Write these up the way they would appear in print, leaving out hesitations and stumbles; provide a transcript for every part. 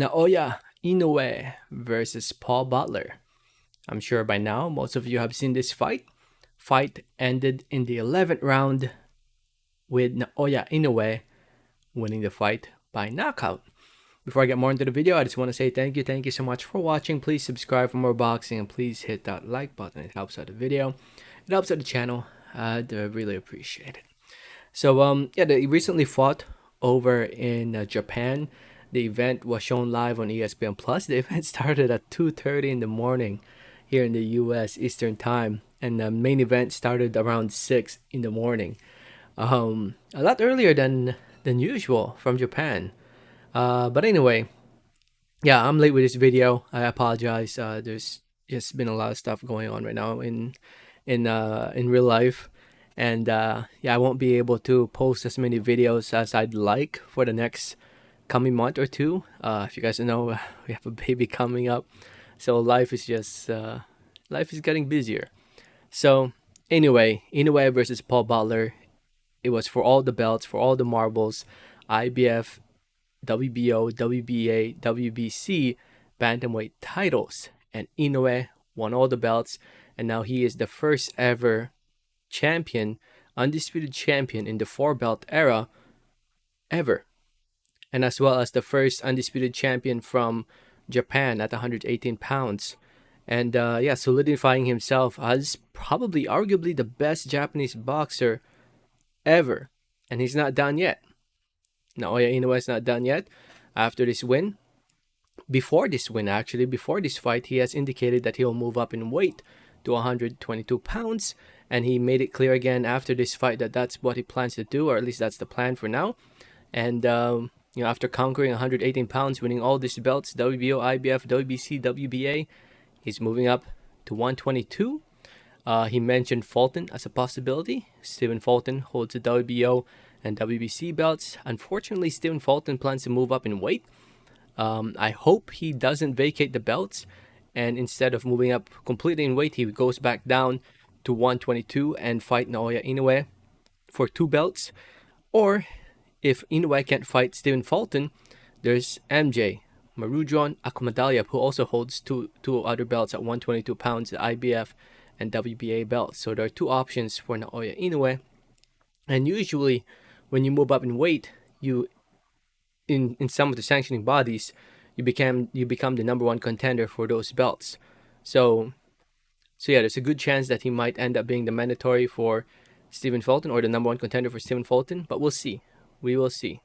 Naoya Inoue versus Paul Butler. I'm sure by now most of you have seen this fight. Fight ended in the 11th round with Naoya Inoue winning the fight by knockout. Before I get more into the video, I just want to say thank you. Thank you so much for watching. Please subscribe for more boxing and please hit that like button. It helps out the video. It helps out the channel. I'd really appreciate it. So they recently fought over in Japan. The event was shown live on ESPN Plus. The event started at 2:30 in the morning here in the US Eastern Time, and the main event started around 6 in the morning. A lot earlier than usual from Japan. But anyway, yeah, I'm late with this video. I apologize. There's just been a lot of stuff going on right now in real life, and yeah, I won't be able to post as many videos as I'd like for the next coming month or two. If you guys know, we have a baby coming up, so life is just life is getting busier. So anyway, Inoue versus Paul Butler. It was for all the belts, for all the marbles, IBF, WBO, WBA, WBC bantamweight titles, and Inoue won all the belts, and now he is the first ever champion, undisputed champion in the 4-belt era ever, and as well as the first undisputed champion from Japan at 118 pounds. And yeah, solidifying himself as probably arguably the best Japanese boxer ever. And he's not done yet. Naoya Inoue is not done yet. After this win, before this fight, he has indicated that he'll move up in weight to 122 pounds. And he made it clear again after this fight that that's what he plans to do, or at least that's the plan for now. And after conquering 118 pounds, winning all these belts, WBO, IBF, WBC, WBA, he's moving up to 122. He mentioned Fulton as a possibility. Stephen Fulton holds the WBO and WBC belts. Unfortunately, Stephen Fulton plans to move up in weight. I hope he doesn't vacate the belts, and instead of moving up completely in weight, he goes back down to 122 and fight Naoya Inoue for 2 belts. Or if Inoue can't fight Stephen Fulton, there's MJ, Marujon Akumadalya, who also holds two other belts at 122 pounds, the IBF and WBA belts. So there are 2 options for Naoya Inoue. And usually, when you move up in weight, you in some of the sanctioning bodies, you become the number 1 contender for those belts. So yeah, there's a good chance that he might end up being the mandatory for Stephen Fulton, or the number 1 contender for Stephen Fulton. But we'll see. We will see.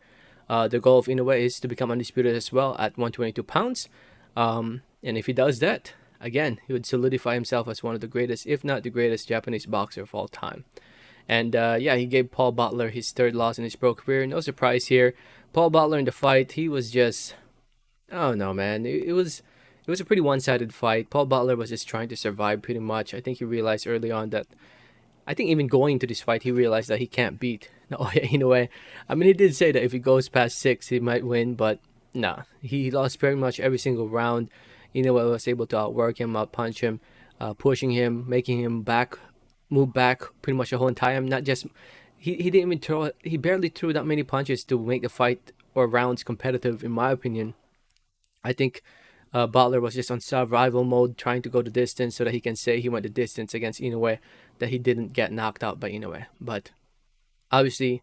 The goal of Inoue is to become undisputed as well at 122 pounds. And if he does that, again, he would solidify himself as one of the greatest, if not the greatest, Japanese boxer of all time. And yeah, he gave Paul Butler his 3rd loss in his pro career. No surprise here. Paul Butler in the fight, he was just, I don't know, man. It was a pretty one-sided fight. Paul Butler was just trying to survive pretty much. I think he realized early on that, I think even going into this fight, he realized that he can't beat Naoya Inoue. I mean, he did say that if he goes past 6, he might win, but nah. He lost pretty much every single round. Inoue was able to outwork him, outpunch him, pushing him, making him move back pretty much the whole time. Not just, he didn't even throw, he barely threw that many punches to make the fight or rounds competitive, in my opinion. I think Butler was just on survival mode, trying to go the distance so that he can say he went the distance against Inoue, that he didn't get knocked out by Inoue. But obviously,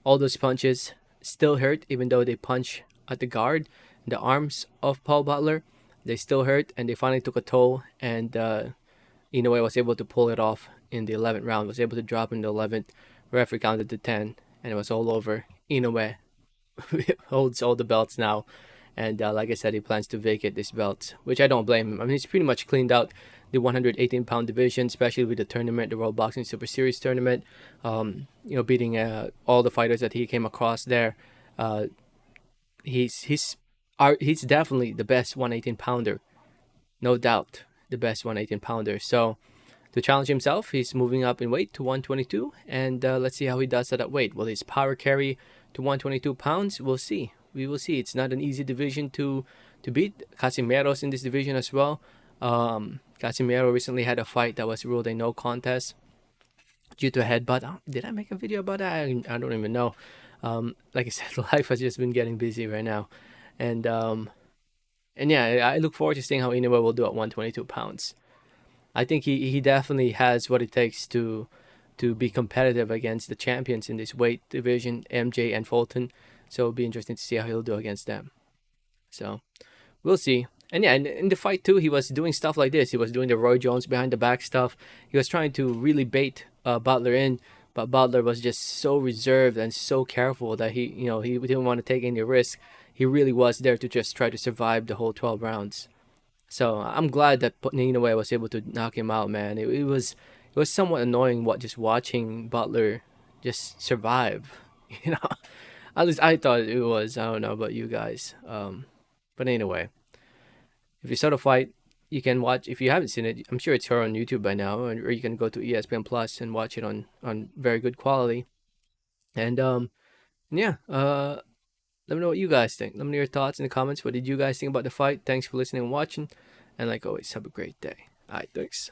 all those punches still hurt, even though they punch at the guard, the arms of Paul Butler. They still hurt, and they finally took a toll, and Inoue was able to pull it off in the 11th round, was able to drop in the 11th. Referee counted to 10, and it was all over. Inoue holds all the belts now, and like I said, he plans to vacate this belt, which I don't blame him. I mean, he's pretty much cleaned out the 118-pound division, especially with the tournament, the World Boxing Super Series tournament. Beating all the fighters that he came across there. He's definitely the best 118-pounder, no doubt, the best 118-pounder. So to challenge himself, he's moving up in weight to 122, and let's see how he does at that weight. Will his power carry to 122 pounds? We'll see. We will see. It's not an easy division to beat. Casimiro's in this division as well. Casimiro recently had a fight that was ruled a no contest due to a headbutt. Did I make a video about that? I don't even know. Like I said, life has just been getting busy right now. And And yeah, I look forward to seeing how Inoue will do at 122 pounds. I think he definitely has what it takes to be competitive against the champions in this weight division, MJ and Fulton. So it'll be interesting to see how he'll do against them. So we'll see. And yeah, in the fight too, he was doing stuff like this. He was doing the Roy Jones behind the back stuff. He was trying to really bait Butler in, but Butler was just so reserved and so careful that he didn't want to take any risk. He really was there to just try to survive the whole 12 rounds. So I'm glad that Inoue was able to knock him out, man. It was somewhat annoying what just watching Butler just survive. You know, at least I thought it was. I don't know about you guys. But anyway, if you saw the fight, you can watch. If you haven't seen it, I'm sure it's here on YouTube by now, or you can go to ESPN Plus and watch it on very good quality. And yeah, let me know what you guys think. Let me know your thoughts in the comments. What did you guys think about the fight? Thanks for listening and watching. And like always, have a great day. All right, thanks.